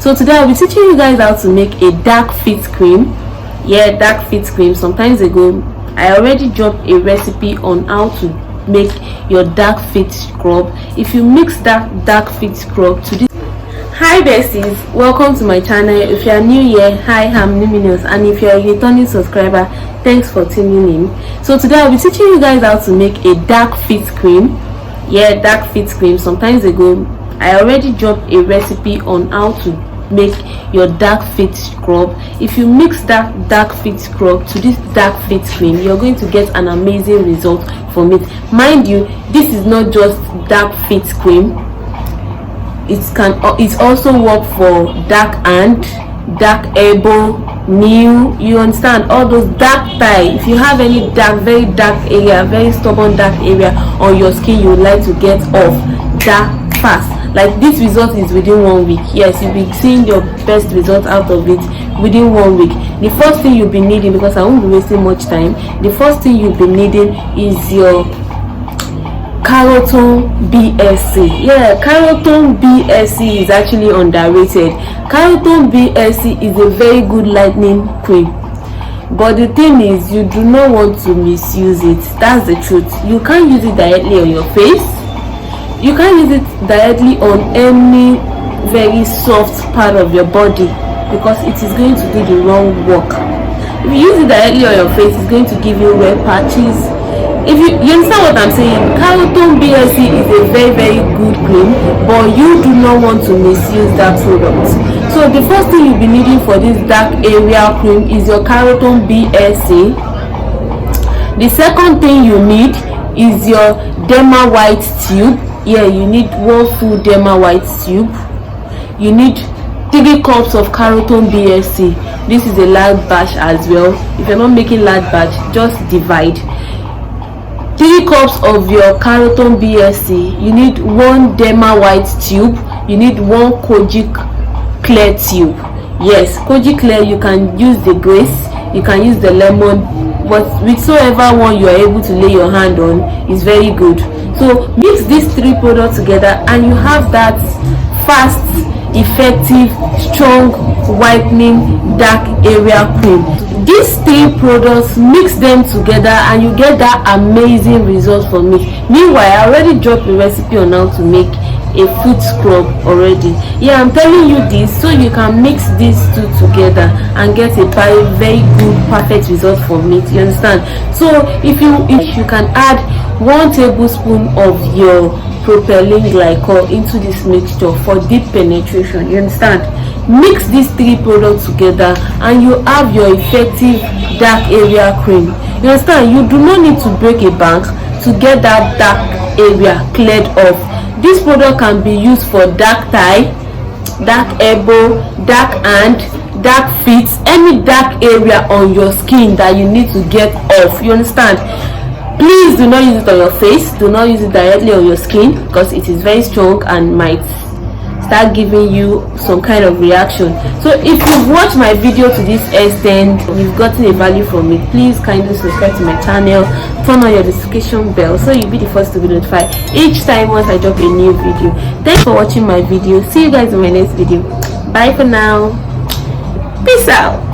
So today I'll be teaching you guys how to make a dark fit cream. Yeah, dark fit cream. Sometimes ago I already dropped a recipe on how to make your dark fit scrub. If you mix that dark fit scrub to this. Hi besties, welcome to my channel. If you are new here, hi, I'm Luminous, and if you are a returning subscriber, thanks for tuning in. So today I'll be teaching you guys how to make a dark fit cream. Yeah, dark fit cream. Sometimes ago I already dropped a recipe on how to make your dark fit scrub. If you mix that dark fit scrub to this dark fit cream, you're going to get an amazing result from it. Mind you, this is not just dark fit cream. It also work for dark hand, dark elbow, knee. You understand? All those dark thigh. If you have any dark, very dark area, very stubborn dark area on your skin, you would like to get off that fast. Like this result is within 1 week. Yes, you'll be seeing your best result out of it within 1 week. The first thing you'll be needing, because I won't be wasting much time, the first thing you'll be needing is your cream2022. Yeah, cream2022 is actually underrated. Cream2022 is a very good lightening cream, but the thing is, you do not want to misuse it. That's the truth. You can't use it directly on your face. You can't use it directly on any very soft part of your body, because it is going to do the wrong work. If you use it directly on your face, it's going to give you red patches. If you understand what I'm saying, cream2022 is a very good cream, but you do not want to misuse that product. So the first thing you'll be needing for this dark area cream is your cream2022. The second thing you need is your derma white tube. Yeah, you need one full derma white tube. You need 3 cups of cream2022. This is a large batch as well. If you're not making large batch, just divide. 3 cups of your cream2022. You need 1 derma white tube. You need 1 kojic clear tube. Yes, kojic clear, you can use the grace, you can use the lemon, but whichever one you are able to lay your hand on is very good. So mix these 3 products together and you have that fast, effective, strong whitening dark area cream. These 3 products, mix them together and you get that amazing result from it. Meanwhile, I already dropped a recipe on how to make a foot scrub already. Yeah, I'm telling you this so you can mix these 2 together and get a very good, perfect result from it. You understand? So if you can add 1 tablespoon of your propylene glycol into this mixture for deep penetration. You understand? Mix these 3 products together and you have your effective dark area cream. You understand? You do not need to break a bank to get that dark area cleared off. This product can be used for dark thigh, dark elbow, dark hand, dark feet, any dark area on your skin that you need to get off. You understand? Please do not use it on your face. Do not use it directly on your skin, because it is very strong and might start giving you some kind of reaction. So if you've watched my video to this extent, you've gotten a value from it, please kindly subscribe to my channel, turn on your notification bell so you'll be the first to be notified each time once I drop a new video. Thanks for watching my video. See you guys in my next video. Bye for now. Peace out.